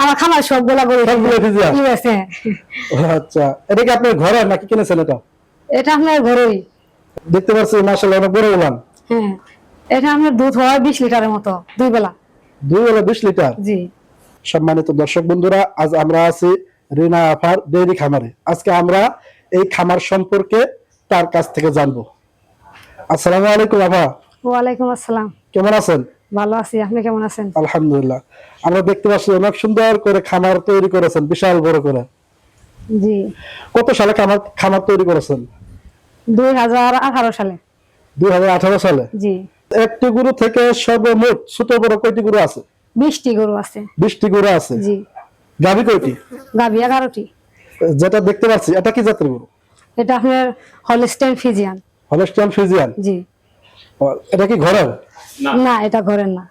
আমার খামার সবগুলা গরু সবগুলো ফিজিয়ান? ঠিক আছে। আচ্ছা, এটা কি আপনার ঘরে নাকি কিনেছেন এটা? এটা আপনার ঘরেই। দেখতে পাচ্ছি মাশাআল্লাহ অনেক বড় উলান। হ্যাঁ, এটা আপনার দুধ হয় 20 লিটারের মতো দুই বেলা। দুই বেলা 20 লিটার? জি। সম্মানিত দর্শক বন্ধুরা, আজ আমরা আছি রিনা আপার ডেইরি খামারে। আজকে আমরা এই খামার সম্পর্কে তার কাছ থেকে জানবো। আসসালামু আলাইকুম আপা। ওয়ালাইকুম আসসালাম। কেমন আছেন? ভালো আছি, আপনি কেমন আছেন? আলহামদুলিল্লাহ। আমরা দেখতে পাচ্ছি অনেক সুন্দর করে খামার তৈরি করেছেন, বিশাল বড় করে। জি। কত সালে খামার তৈরি করেছেন? 2018 সালে। 2018 সালে? জি। একটি গরু থেকে সর্বমোট ছোট বড় কয়টি গরু আছে? 20টি গরু আছে। 20টি গরু আছে? জি। গাভী কয়টি? গাভী 11টি। যেটা দেখতে পাচ্ছি এটা কি জাতের গরু? এটা আপনার হলস্টাইন ফ্রিজিয়ান। Holstein Friesian? জি। এটা কি ঘরের? না, এটা ঘরের না,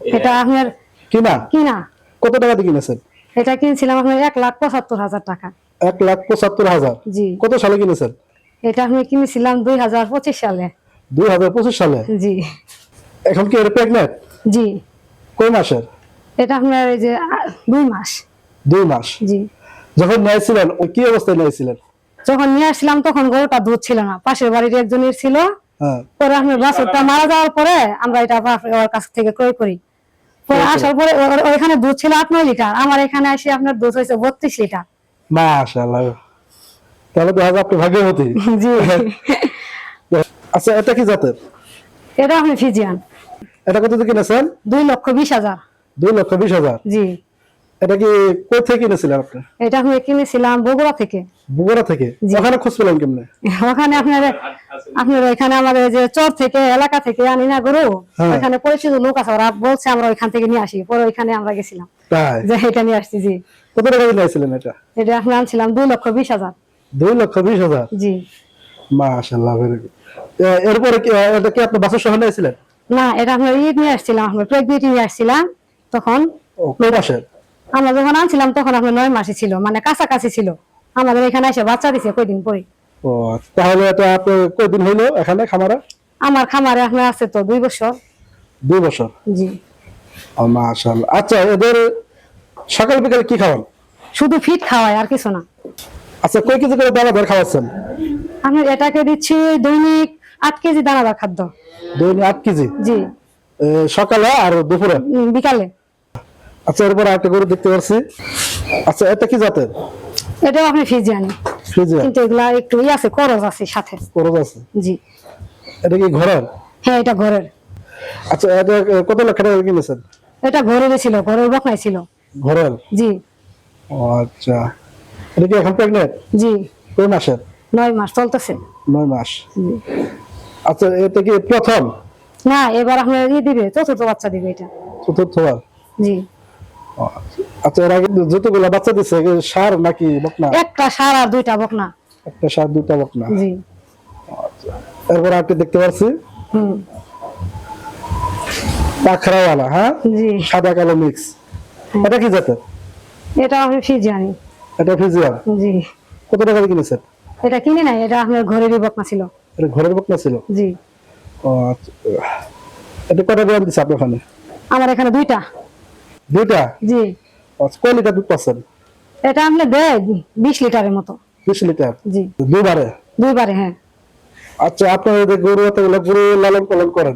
এটা আপনার কিনা? কিনা। কত টাকা দিয়ে কিনেছেন? এটা কিনছিলাম আপনার 1,75,000 টাকা। 1,75,000? জি। কত সালে কিনেছেন? এটা আমি কিনেছিলাম 2025 সালে। 2025 সালে? জি। এখন কি এটা প্রেগন্যান্ট? জি। কয় মাসের? এটা আপনার এই যে 2 মাস। 2 মাস? জি। যখন নিয়েছিলেন ওই কি অবস্থায় নিয়েছিলেন? যখন নিয়ে আসলাম তখন গরুটা দুধ ছিল না, পাশের বাড়ির একজনের ছিল। হ্যাঁ। পরে আপনার বাছুরটা মারা যাওয়ার পরে আমরা এটা ওর কাছ থেকে ক্রয় করি। পরে আসার পরে ওইখানে দুধ ছিল 8-9 লিটার, আমার এখানে এসে আপনার দুধ হয়েছে 32 লিটার। মাশাআল্লাহ, তাহলে তো আপনি ভাগ্যবতী। জি। আচ্ছা, এটা কি জাতের? এটা আপনি ফিজিয়ান। এটা কত দিয়ে কিনেছেন? 2,20,000। 2,20,000? জি। এটা কি কই থেকে কিনেছিলেন আপনি? এটা আমি কিনেছিলাম বগুড়া থেকে। বগুড়া থেকে? ওখানে খোঁজ পেলেন কেমনে? ওখানে আপনার এখানে আমাদের যে চর থেকে এলাকা থেকে আনি না গরু, ওখানে পরিচিত লোক আছে, ওরা বলছে আমরা ওইখান থেকে নিয়ে আসি। পরে ওইখানে আমরা গেছিলাম, তাই যে এটা নিয়ে আসছি। জি। কত টাকা দিয়ে নিয়েছিলেন এটা? এটা আপনি আনছিলাম 2,20,000। 2,20,000? জি। মাশাআল্লাহ, ভেরি গুড। এরপরে কি এটা কি আপনি বাছুর সহ নিয়েছিলেন? না, এটা আপনার নিয়ে আসছিলাম, আমরা প্রেগনেন্ট নিয়ে আসছিলাম তখন। কয় মাসের? আমরা যখন আনছিলাম তখন আপনার 9 মাসই ছিল, মানে কাছাকাছি ছিল। আমাদের এখানে এসে বাচ্চা দিছে কয়দিন পরে। ও, তাহলে এটা আপনি কয়দিন হইলো এখানে খামারে? আমার খামারে আপনার আছে তো 2 বছর। 2 বছর? জি। ও মাশাআল্লাহ। আচ্ছা, এদের সকাল বিকাল কি খাওয়ান? শুধু ফিট খাওয়াই, আর কিছু না। আচ্ছা, কয় কেজি করে দানাদার খাওয়াচ্ছেন? আমি এটাকে দিচ্ছি দৈনিক 8 কেজি দানাদার খাদ্য। দৈনিক 8 কেজি? জি। সকালে আর দুপুরে? বিকালে। আচ্ছা, এরপর একটা গরু দেখতে পাচ্ছি। আচ্ছা, এটা কি জাতের? এটাও আপনি ফিজিয়ানি, ফ্রিজিয়ান? কিন্তু এগুলা একটু আছে, করজ আছে সাথে। করজ আছে? জি। এটা কি ঘরের? হ্যাঁ, এটা ঘরের। আচ্ছা, এটা কত লক্ষ টাকা কিনেছেন? এটা ঘরেরই ছিল, ঘরের বকনাই ছিল। ঘরের? জি। ও আচ্ছা, এটা কি এখন প্রেগন্যান্ট? জি। কয় মাসের? 9 মাস চলতেছে। 9 মাস? জি। আচ্ছা, এটা কি প্রথম? না, এবার আপনার দিবে, চতুর্থ বাচ্চা দিবে এটা। চতুর্থবার? জি। আচ্ছা, এর আগে যতগুলো বাচ্চা দিছে ষাঁড় নাকি বকনা? একটা ষাঁড় আর 2টা বকনা। একটা ষাঁড় 2টা বকনা? জি। এরপর আপনি দেখতে পাচ্ছি হুম। পাখরাওয়ালা, হ্যাঁ, জি। সাদা কালো মিক্স। এটা কি জাতের? এটা আমি ফিজিয়ানি। এটা ফ্রিজিয়ান? জি। কত টাকা দিয়ে কিনেছেন? এটা কিনে নাই, এটা আপনার ঘরেরই বকনা ছিল। এটা ঘরের বকনা ছিল? জি। ও আচ্ছা, এটা কত গ্রাম দিচ্ছে আপনার ওখানে? আমার এখানে 2টা। 2টা? জি। আচ্ছা, কয় লিটার দুধ পাচ্ছেন? এটা আপনি দেয় 20 লিটারের মতো। 20 লিটার? জি। দুবারে? দুইবারে, হ্যাঁ। আচ্ছা, আপনার এই যে গরু এতগুলো গরু লালন পালন করেন,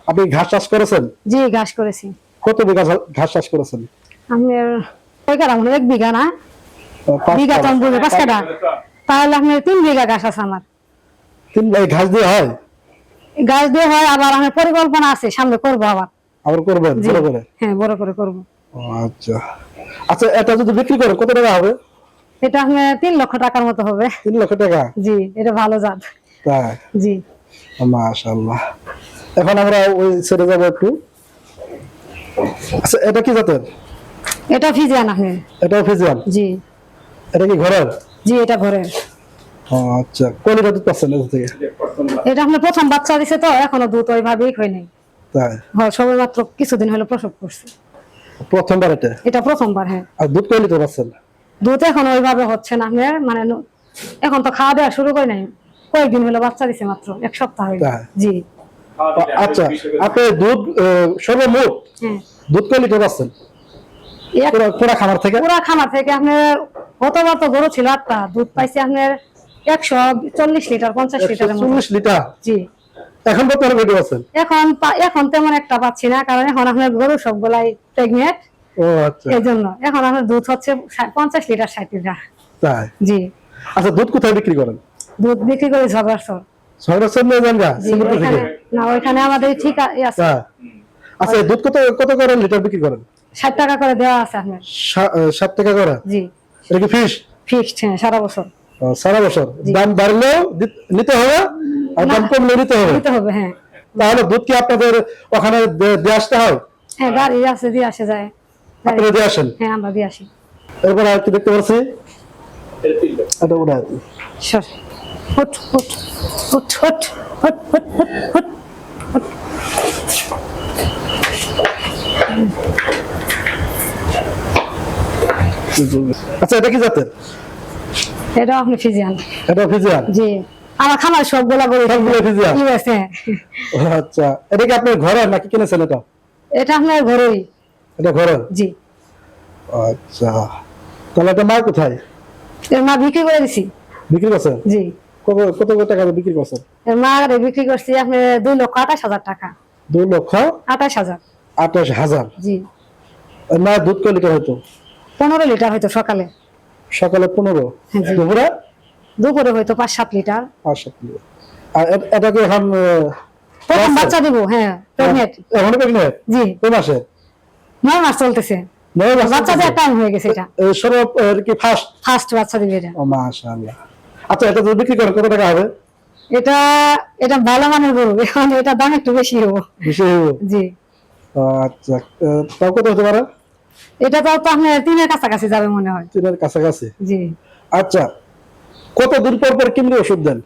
আপনি ঘাস চাষ করেছেন? জি, ঘাস করেছি। কত বিঘা ঘাস চাষ করেছেন? আমি ওই কারণ 1 বিঘা না, 5 বিঘা তো আমি বলি 5 কাঠা, তাহলে আপনার 3 বিঘা ঘাস আছে আমার। 3 ভাই ঘাস দিয়ে হয়? গাছ দিয়ে হয়, আবার আমার পরিকল্পনা আছে সামনে করবো আবার। আবার করবেন বড় করে? হ্যাঁ, বড় করে করবো। আচ্ছা। আচ্ছা, এটা যদি বিক্রি করেন কত টাকা হবে? এটা আপনার 3 লক্ষ টাকার মতো হবে। 3 লক্ষ টাকা? জি, এটা ভালো জাত। তাই? জি। মাশাআল্লাহ। এখন আমরা ওই ছেড়ে যাব একটু। আচ্ছা, এটা কি জাতের? এটা ফিজিয়ান আপনি। এটাও ফিজিয়ান? জি। এটা কি ঘরের? জি, এটা ঘরের। আচ্ছা, কোন লিটার দুধ পাচ্ছেন এর থেকে? এটা আপনার প্রথম বাচ্চা দিছে তো, এখনো দুধ ওইভাবেই হয় নাই। তাই? হ্যাঁ, সবে মাত্র কিছুদিন হলো প্রসব করছে। প্রথমবার এটা? এটা প্রথমবার, হ্যাঁ। আর দুধ কয় লিটার পাচ্ছেন? দুধ এখন ওইভাবে হচ্ছে না আপনার, মানে এখন তো খাওয়া দাওয়া শুরু করে নাই, কয়েকদিন হলো বাচ্চা দিছে, মাত্র 1 সপ্তাহ হইলো। তাই? জি। আচ্ছা, আপনি দুধ সর্বমোট হ্যাঁ। দুধ কয় লিটার পাচ্ছেন? পুরা খামার থেকে? পুরা খামার থেকে আপনার গতবার তো গরু ছিল 8টা, দুধ পাইছি আপনার 140 লিটার 50 লিটারের মতো। 140 লিটার? জি। এখন কত রেডি আছেন? এখন তেমন একটা পাচ্ছি না, কারণ এখন আপনার গরু সবগুলাই প্রেগনেন্ট। ও আচ্ছা। এই জন্য এখন আপনার দুধ হচ্ছে 50 লিটার 60 লিটার। তাই? জি। আচ্ছা, দুধ কোথায় বিক্রি করেন? দুধ বিক্রি করি ঝগড়াছর। ঝগড়াছর নিয়ে যান গা? না, ওইখানে আমাদের ঠিক আছে। আচ্ছা, দুধ কত কত করে লিটার বিক্রি করেন? 60 টাকা করে দেওয়া আছে আপনার। 60 টাকা করে? জি। এটা কি ফিক্সড? হ্যাঁ, সারা বছর। সারা বছর? দাম বাড়লেও নিতে হবে আর দাম কমলেও নিতে হবে? হ্যাঁ। তাহলে দুধ কি আপনাদের ওখানে দিয়ে আসতে হয়? হ্যাঁ, গাড়ি আছে, দিয়ে আসে যায়। আপনারা দিয়ে আসেন? হ্যাঁ, আমরা দিয়ে আসি। এরপর আর কি দেখতে পাচ্ছি, এটা ওটা সর হুট হুট হুট হুট হুট হুট হুট হুট। আচ্ছা, এটা কি জাতের? এটা আপনি ফিজিয়ান। এটা ফিজিয়ান? জি। আমার খামার সবগুলা গরু ফিজিয়ান? আচ্ছা, এটা কি আপনার ঘরে নাকি কিনেছেন? এটা আপনার ঘরেই। এটা ঘরে? জি। আচ্ছা, তাহলে এটা মা কোথায়? এর মা বিক্রি করে দিছি। বিক্রি করছেন? জি। কত কত টাকা বিক্রি করছেন? এর মা বিক্রি করছি আপনি 2,28,000 টাকা। 2,28,000? 28,000। জি। না, দুধ কয় লিটার হয়তো? 15 লিটার হয়তো সকালে। সকালে 15? দুপুরে? দুপুরে হয়তো 5-7 লিটার। 5-7 লিটার। আর এটা কি এখন প্রথম বাচ্চা দিব? হ্যাঁ, প্রেগনেন্ট। এখনো প্রেগনেন্ট? জি। কয় মাসে? 9 মাস চলতেছে। 9 মাস বাচ্চা দেওয়ার টাইম হয়ে গেছে। এটা সর্ব কি ফার্স্ট বাচ্চা দিবে এটা। ও মাশাআল্লাহ। আচ্ছা, এটা যদি বিক্রি করেন কত টাকা হবে? এটা ভালো মানের গরু, এখন এটা দাম একটু বেশি হবে। বেশি হবে? জি। আচ্ছা, তাও কত হতে পারে? এটা তো আপনার 3-এর কাছাকাছি যাবে মনে হয়। 3-এর কাছাকাছি? জি। আচ্ছা, কতদিন পর পর কিমরি ওষুধ দেন?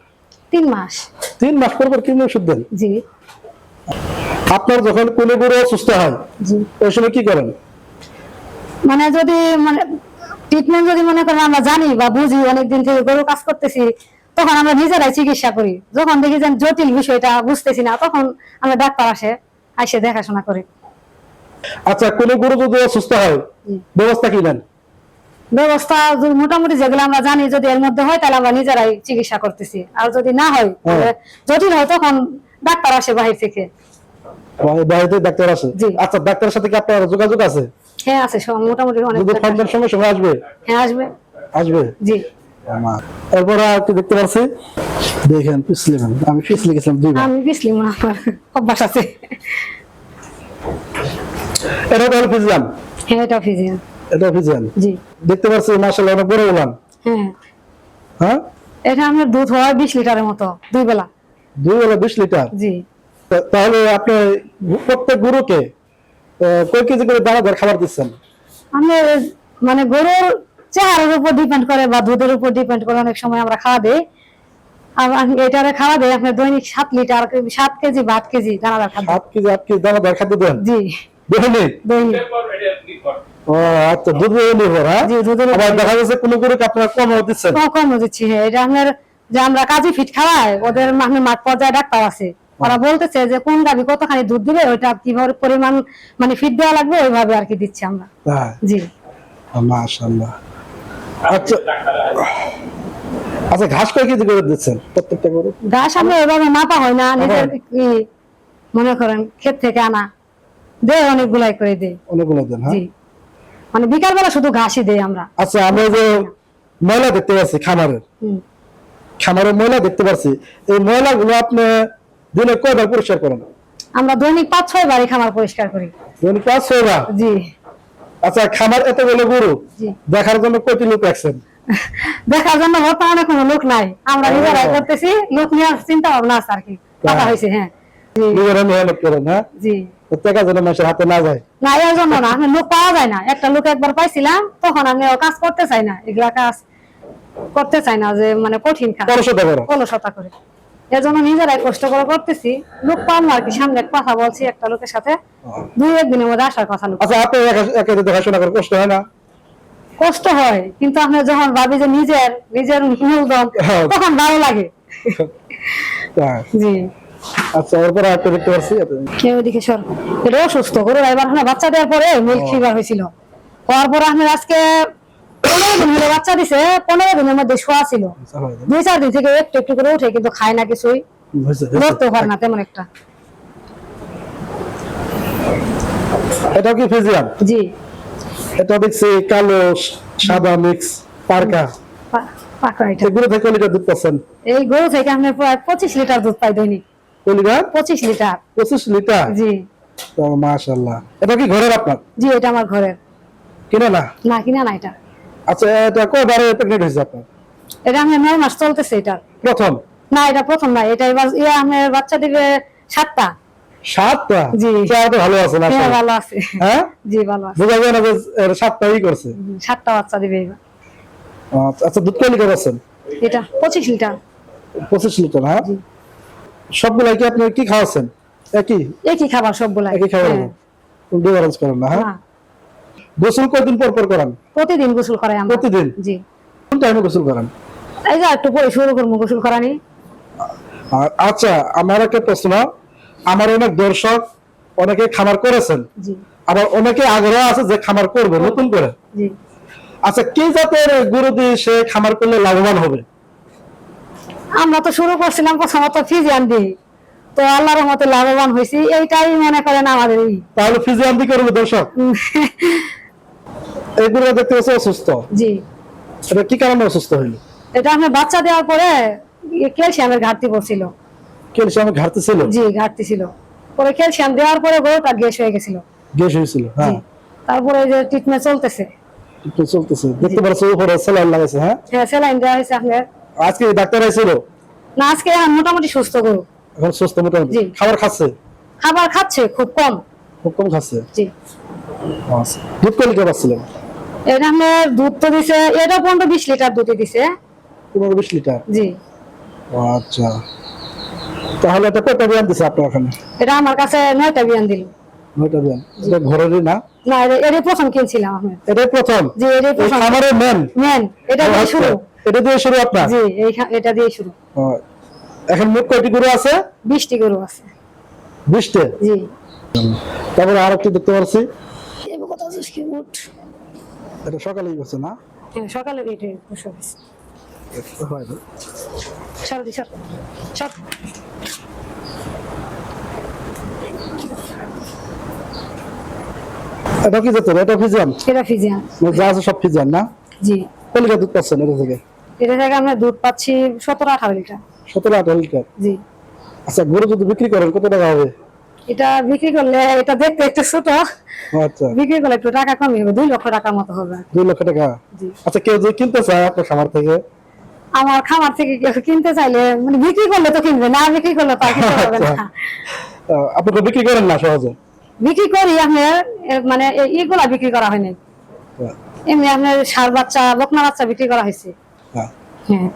3 মাস। 3 মাস পর পর কিমরি ওষুধ দেন? জি। আপনার যখন কোনো গরু অসুস্থ হয়, জি, ওই সময় কি করেন? মানে যদি ট্রিটমেন্ট যদি মনে করেন আমরা জানি বা বুঝি, অনেকদিন থেকে গরু কাজ করতেছি, তখন আমরা নিজেরাই চিকিৎসা করি। যখন দেখি যে জটিল বিষয়টা বুঝতেছি না, তখন আমরা ডাক্তার আসে দেখাশোনা করি। আচ্ছা, কোনো গরু যদি অসুস্থ হয়, ব্যবস্থা কি নেন? ব্যবস্থা মোটামুটি যেগুলো আমরা জানি, যদি এর মধ্যে হয় তাহলে আমরা নিজেরাই চিকিৎসা করতেছি, আর যদি না হয়, জটিল হয়, তখন ডাক্তার আসে বাহির থেকে। বাড়িতে ডাক্তার আসে? আচ্ছা, ডাক্তারের সাথে কি আপনার যোগাযোগ আছে? হ্যাঁ, আছে, মোটামুটি অনেক। যদি সন্তান সময় আসবে? হ্যাঁ, আসবে। জি। এরপর আর কি দেখতে পাচ্ছি, দেখেন পিছলিবেন। আমি পিছলে গেছিলাম 2 বার। আমি পিছলি মনে আমার অভ্যাস আছে। এটা তাহলে ফিজিয়ান? হ্যাঁ, এটা ফিজিয়ান। এটা ফিজিয়ান? জি। দেখতে পাচ্ছি মাশাআল্লাহ অনেক বড় উলান। হ্যাঁ। হ্যাঁ, এটা আমার দুধ হয় 20 লিটারের মতো, 2 বেলা। 2 বেলা 20 লিটার? জি। তাহলে আপনি প্রত্যেক গরুকে কয় কেজি করে দানাদার খাবার দিচ্ছেন? আমি মানে গরুর চেহারার উপর ডিপেন্ড করে বা দুধের উপর ডিপেন্ড করে অনেক সময় আমরা খাওয়া দেই। আর এটারে খাওয়া দেই আপনার দৈনিক 7 লিটার 7 কেজি বা 8 কেজি দানাদার খাদ্য। 7 কেজি 8 কেজি দানাদার খাদ্য দেন? জি। দৈনিক? ও আচ্ছা, দুধের নির্ভর? হ্যাঁ, জি, দুধের। আবার দেখা যাচ্ছে কোন গরুকে আপনারা কম দিচ্ছেন? কম দিচ্ছি। হ্যাঁ, এটা আপনার যে আমরা কাজী ফিট খাওয়াই, ওদের মাঠ পর্যায়ে ডাক্তার আছে, ওরা বলতেছে যে কোন গাভী কতখানি দুধ দিবে, ওইটা কিভাবে পরিমাণ ফিট দেওয়া লাগবে, ওইভাবে আর কি দিচ্ছি আমরা। জি। মাশাআল্লাহ। আচ্ছা, আচ্ছা, ঘাস কয় কেজি করে দিচ্ছেন প্রত্যেকটা গরু? ঘাস আমরা এভাবে মাপা হয় না, নিজের মনে করেন ক্ষেত থেকে আনা দেয়, অনেকগুলাই করে দেয়। অনেকগুলো দেন? হ্যাঁ, বিকাল বেলা শুধু ঘাসই দেই আমরা। আচ্ছা, আমরা যে ময়লা দেখতে পাচ্ছি খামারের ময়লা দেখতে পাচ্ছি, এই ময়লাগুলো আপনি দিনে কয়বার পরিষ্কার করেন? আমরা দৈনিক 5-6 বারই খামার পরিষ্কার করি। দৈনিক 5-6 বার? জি। আচ্ছা, খামার এতগুলো গরু দেখার জন্য কয়টি লোক রাখছেন? দেখার জন্য বর্তমানে কোনো লোক নাই, আমরা নিজেরাই করতেছি। লোক নিয়ে চিন্তা ভাবনা আছে আর কি, কথা হয়েছে। হ্যাঁ, নিজেরা মেহনত করেন? হ্যাঁ, জি। টাকা যেন মানুষের হাতে না যায়। না, এর জন্য না, লোক পাওয়া যায় না। একটা লোক একবার পাইছিলাম, তখন আমি কাজ করতে চাই না, এগুলা কাজ করতে চাই না, যে কঠিন কাজ, অলসতা করে। এর জন্য নিজেরাই কষ্ট করে করতেছি। লোক পাম না আর কি। সামনে কথা বলছি একটা লোকের সাথে, 2-1 দিনের মধ্যে আসার কথা। লোক। আচ্ছা, আপনি একা দেখাশোনা করে কষ্ট হয় না? কষ্ট হয়, কিন্তু আপনি যখন ভাবি যে নিজের মূলধন, তখন ভালো লাগে। জি। আচ্ছা, এরপর আপনি দেখতে পাচ্ছি কেউ দিকে সর, এটা অসুস্থ গরু। এবার বাচ্চা দেওয়ার পরে মিল্ক ফিভার হয়েছিল, হওয়ার পর আপনার আজকে 15 দিন হলো বাচ্চা দিছে, 15 দিনের মধ্যে শোয়া ছিল। 2-4 দিন থেকে একটু একটু করে উঠে, কিন্তু খায় না কিছুই, লড়তে পারে না তেমন একটা। এটা কি ফিজিয়ান? জি। এটা দেখছি কালো সাদা মিক্স পারকা। পাকা এটা। এগুলো থেকে লিটার দুধ পাচ্ছেন? এই গরু থেকে আপনার প্রায় 25 লিটার দুধ পাই দৈনিক। লিটার? 25 লিটার। 25 লিটার? জি। তো মাশাআল্লাহ। এটা কি ঘরের আপনার? জি, এটা আমার ঘরের। কিনা না? না, কিনা না এটা। আচ্ছা, এটা কয়বারে প্রেগন্যান্ট হয়েছে আপনার? এটা আমার 9 মাস চলতেছে এটা। প্রথম? না, এটা প্রথম না, এটা এবার আমার বাচ্চা দিবে 7টা। 7টা? জি। তাহলে তো ভালো আছে না? হ্যাঁ, ভালো আছে। হ্যাঁ? জি, ভালো আছে। বোঝা যায় না যে 7টাই করছে। 7টা বাচ্চা দিবে এবার। আচ্ছা, দুধ কয় লিটার আছেন? এটা 25 লিটার। 25 লিটার? হ্যাঁ। জি। সবগুলাই কি আপনি কি খাওয়াচ্ছেন? একই খাবার সবগুলা। একই খাবার? ডিফারেন্স করেন না? হ্যাঁ। না, গোসল কয়দিন পর পর করান? প্রতিদিন গোসল করাই আমরা। প্রতিদিন? জি। কোন টাইমে গোসল করান? এই যে একটু পরে শুরু করবো গোসল করানি। আচ্ছা, আমার একটা প্রশ্ন। আমার অনেক দর্শক অনেকে খামার করেছেন, জি। আবার অনেকে আগ্রহ আছে যে খামার করবে নতুন করে। জি। আচ্ছা, কি জাতের গরু দিয়ে সে খামার করলে লাভবান হবে? আমরা তো শুরু করছিলাম প্রথমত ফিজিয়ান দিয়ে, তো আল্লাহর রহমতে লাভবান হয়েছি, এইটাই মনে করেন আমাদের। তাহলে ফিজিয়ান দিয়ে করবে দর্শক? এই গরুটা দেখতে পাচ্ছি অসুস্থ। জি। এটা কি কারণে অসুস্থ হইলো? এটা আপনার বাচ্চা দেওয়ার পরে ক্যালসিয়ামের ঘাটতি পড়ছিল। ক্যালসিয়ামের ঘাটতি ছিল? জি, ঘাটতি ছিল। পরে ক্যালসিয়াম দেওয়ার পরে গরুটা গ্যাস হয়ে গেছিল। গ্যাস হয়েছিল? জি। হ্যাঁ। তারপরে যে ট্রিটমেন্ট চলতেছে। একটু চলতেছে, দেখতে পাচ্ছি উপরে স্যালাইন লাগাইছে। হ্যাঁ। হ্যাঁ, স্যালাইন দেওয়া হয়েছে আপনার। আজকে ডাক্তার আইছিল? না, আজকে এখন মোটামুটি সুস্থ গরু। এখন সুস্থ মোটামুটি? জি। খাবার খাচ্ছে? খাবার খাচ্ছে খুব কম। খুব কম খাচ্ছে? জি। আচ্ছা, দুধ কয় লিটার পাচ্ছিলেন? এটা আপনার দুধ তো দিছে, এটা পর্যন্ত 20 লিটার দুধ দিছে। 15-20 লিটার? জি। আচ্ছা, তাহলে এটা কয়টা বিয়ান দিছে আপনার ওখানে? এটা আমার কাছে 9টা বিয়ান দিল। 9টা বিয়ান? এটা ঘরেরই না? না, এটাই প্রথম কিনছিলাম আমি। এটাই প্রথম? জি, এটাই প্রথম। খামারের মেন? এটা দিয়ে শুরু। এটা দিয়ে শুরু আপনার? জি, এটা দিয়ে শুরু। এখন মোট কয়টি গরু আছে? 20টি গরু আছে। 20টা? জি। তারপরে আর একটি দেখতে পাচ্ছি। এটা সকালেই করছে না? হ্যাঁ, সকালে এটাই বসে গেছে। সর। এটা কি যেত? এটা ফিজিয়ান? এটা ফিজিয়ান। যা আছে সব ফিজিয়ান না? জি। কয় লিটার দুধ পাচ্ছেন এটা থেকে? এটা থেকে আমরা দুধ পাচ্ছি 17-18 লিটার। 17-18 লিটার? জি। আচ্ছা, গরু যদি বিক্রি করেন কত টাকা হবে? এটা বিক্রি করলে, এটা দেখতে একটু ছোট, আচ্ছা, বিক্রি করলে একটু টাকা কমই হবে, 2 লক্ষ টাকার মতো হবে। 2 লক্ষ টাকা? জি। আচ্ছা, কেউ যদি কিনতে চায় আপনার খামার থেকে? আমার খামার থেকে কেউ কিনতে চাইলে, মানে বিক্রি করলে তো কিনবে, না বিক্রি করলে তো আর কিনতে হবে না। আপনি তো বিক্রি করেন না সহজে? বিক্রি করি আপনার, মানে এইগুলা বিক্রি করা হয়নি, এমনি আপনার ষাঁড় বাচ্চা, বকনা বাচ্চা বিক্রি করা হয়েছে। হ্যাঁ। হ্যাঁ।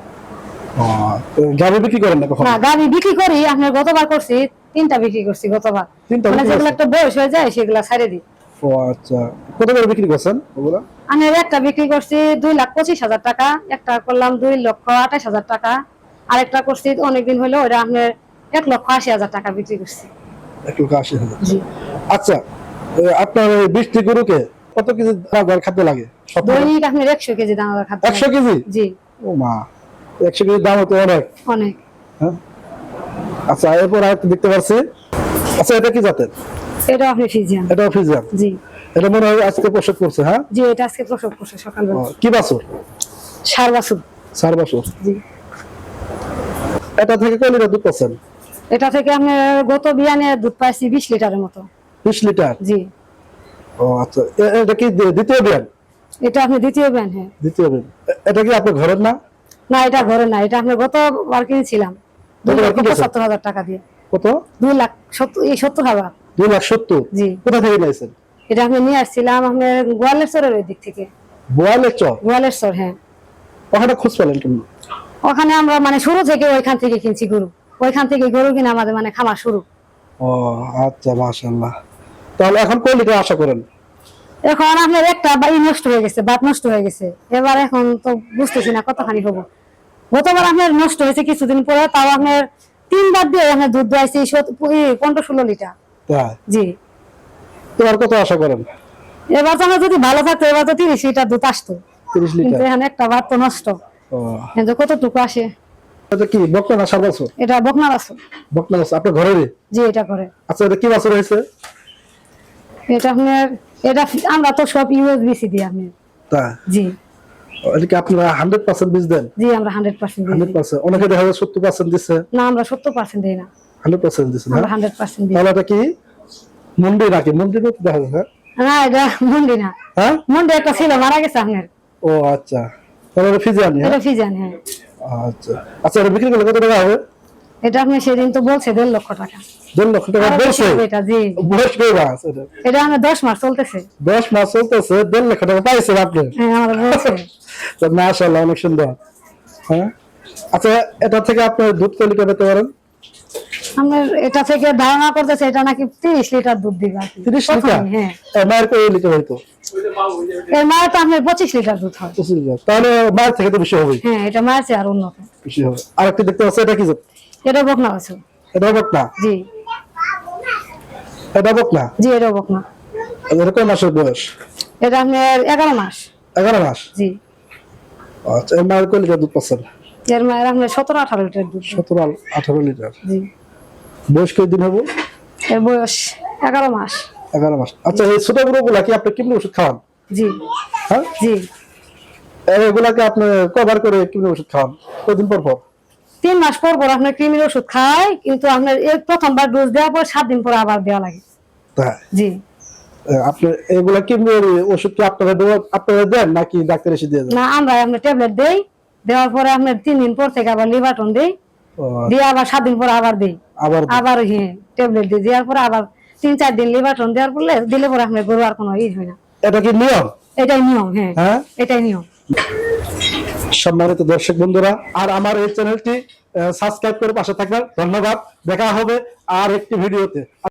গাড়ি বিক্রি করেন না কখনো? না, গাড়ি বিক্রি করি আপনার, গতবার করছি 3টা বিক্রি করছি গতবার। 3টা মানে বিক্রি যেগুলো করছেন? একটা বয়স হয়ে যায় সেগুলা ছেড়ে দিই। ও আচ্ছা, কত করে বিক্রি করছেন ওগুলা? আমি একটা বিক্রি করছি 2,25,000 টাকা, একটা করলাম 2,28,000 টাকা, আরেকটা করছি অনেকদিন হলো, ওটা আপনার 1,80,000 টাকা বিক্রি করছি। 1,80,000? জি। আচ্ছা, আপনার 20টি গরুকে কত কেজি দানাদার খাদ্য লাগে? দৈনিক আপনার 100 কেজি দানাদার খাদ্য। 100 কেজি? জি। ও মা, 100 কেজি দাম তো অনেক। অনেক। হ্যাঁ। আচ্ছা, এরপর আরেকটা দেখতে পাচ্ছি। আচ্ছা, এটা কি জাতের? এটা আপনি ফিজিয়ান। এটাও ফিজিয়ান? জি। এটা মনে হয় আজকে প্রসব করছে? হ্যাঁ। জি, এটা আজকে প্রসব করছে সকালবেলা। কি বাছুর? ষাঁড় বাছুর। 4 বাছুর? জি। এটা থেকে কয় লিটার দুধ পাচ্ছেন? এটা থেকে আমি গত বিয়ানে দুধ পাইছি 20 লিটারের মতো। 20 লিটার? জি। ও আচ্ছা, এটা কি দ্বিতীয় বিয়ান? এটা আপনি দ্বিতীয় বিয়ান। হ্যাঁ। দ্বিতীয় বিয়ান? এটা কি আপনার ঘরের না? না, এটা ঘরে না, এটা আপনি গতবার কিনেছিলাম 2,75,000 টাকা দিয়ে। কত? 2,70,000। 2,70,000? জি। কোথা থেকে নিয়েছেন? এটা আমি নিয়ে আসছিলাম আপনার গোয়ালের চরের ওই দিক থেকে। বোয়ালের চর? গোয়ালের চর, হ্যাঁ। ওখানে খোঁজ পেলেন কেন? ওখানে আমরা মানে শুরু থেকে ওইখান থেকে কিনছি গরু, ওইখান থেকে গরু কিনে আমাদের মানে খামার শুরু। ও আচ্ছা, মাশাআল্লাহ। তাহলে এখন কয় লিটার আশা করেন? এখন আপনার একটা বাড়ি নষ্ট হয়ে গেছে, বাট নষ্ট হয়ে গেছে, এবার এখন তো বুঝতেছি না কতখানি হবো। গতবার আপনার নষ্ট হয়েছে কিছুদিন পরে, তাও আপনার 3 বার দিয়ে আপনার দুধ দোয়াইছি 15-16 লিটার। তাই? জি। এবার কত আশা করেন? এবার তো আমার যদি ভালো থাকতো এবার তো 30 লিটার দুধ আসতো, 30 কিন্তু লিটার। এখানে একটা ভাত তো নষ্ট। ও এই যে কতটুকু আসে, এটা কি বকনা না সার বাছুর? এটা বকনার আছে। বকনা আছে আপনার ঘরেরই? জি এটা করে। আচ্ছা এটা কি বাছুর হয়েছে? এটা আপনার এটা আমরা তো সব ইউএসবিসি দিই আপনি। তা জি এটা কি আপনারা 100% বীজ দেন? জি আমরা 100% দিই। 100%? অনেকে দেখা যায় 70% দিচ্ছে, না আমরা 70% দেই না, 100% দিচ্ছে না? আমরা 100% দিই। তাহলে এটা কি মুন্ডি নাকি? মুন্ডি তো দেখা যায়, হ্যাঁ? না এটা মুন্ডি না, হ্যাঁ মুন্ডি একটা ছিল মারা গেছে আপনার। ও আচ্ছা, তাহলে এটা ফিজিয়ানি? হ্যাঁ এটা ফিজান। হ্যাঁ আচ্ছা আচ্ছা, এটা বিক্রি করলে কত টাকা হবে? এটা আপনি সেদিন তো বলছে 1.5 লক্ষ টাকা। 2 লক্ষ টাকা আরো বেশি বলছে? হবে এটা। জি বয়স কয় মাস এটা? এটা আমার 10 মাস চলতেছে। 10 মাস চলতেছে, 1.5 লক্ষ টাকা পাইছেন আপনি? হ্যাঁ আমার বলছে। তো মাশাআল্লাহ অনেক সুন্দর। হ্যাঁ আচ্ছা, এটা থেকে আপনি দুধ কয় লিটার পেতে পারেন? আমার এটা থেকে ধারণা করতেছে এটা নাকি 30 লিটার দুধ দিবে আর কি। 30 লিটার? প্রথমে, হ্যাঁ। মায়ের কয় লিটার হইতো? এর মায়ের তো আপনার 25 লিটার দুধ হয়। 25 লিটার, তাহলে মায়ের থেকে তো বেশি হবে। হ্যাঁ এটা মায়ের চেয়ে আর উন্নত। বেশি হবে। আরেকটা দেখতে পাচ্ছি, এটা কি জাত? এটা বকনা আছে। এটা বকনা? জি এটা বকনা? জি এটা বকনা। এটা কয় মাসের বয়স? এটা আপনার 11 মাস। 11 মাস? জি আচ্ছা, এর মায়ের কয় লিটার দুধ পাচ্ছেন? এর মায়ের আপনার 17-18 লিটার দুধ। 17-18 লিটার। জি বয়স কয় দিন হবে? এর বয়স 11 মাস। 11 মাস। আচ্ছা, এই ছোট গরুগুলা কি আপনি কিমনি ওষুধ খাওয়ান? জি হ্যাঁ, জি এগুলাকে আপনি কভার করে কিমনি ওষুধ খাওয়ান কতদিন পর পর? 3 মাস পর পর আপনার কৃমির ওষুধ খায়, কিন্তু আপনার এর প্রথমবার ডোজ দেওয়ার পর 7 দিন পর আবার দেওয়া লাগে। তাই? জি আপনি এগুলা কিমনি ওষুধ কি আপনারা দেন নাকি ডাক্তার এসে দিয়ে দেন? না আমরা আপনার ট্যাবলেট দেই, দেওয়ার পরে আপনার 3 দিন পর থেকে আবার লিভারটন দেই, ও, দিয়ে আবার 7 দিন পর আবার দেই, আবার আবার হ্যাঁ ট্যাবলেট দিই, দেওয়ার পরে আবার 3-4 দিন লিভারটন দেওয়ার পরে দিলে পরে আপনার গরু আর কোনো ই হয় না। এটা কি নিয়ম? এটাই নিয়ম। হ্যাঁ হ্যাঁ, এটাই নিয়ম। সম্মানিত দর্শক বন্ধুরা, আর আমার এই চ্যানেলটি সাবস্ক্রাইব করে পাশে থাকবেন। ধন্যবাদ। দেখা হবে আর একটি ভিডিওতে।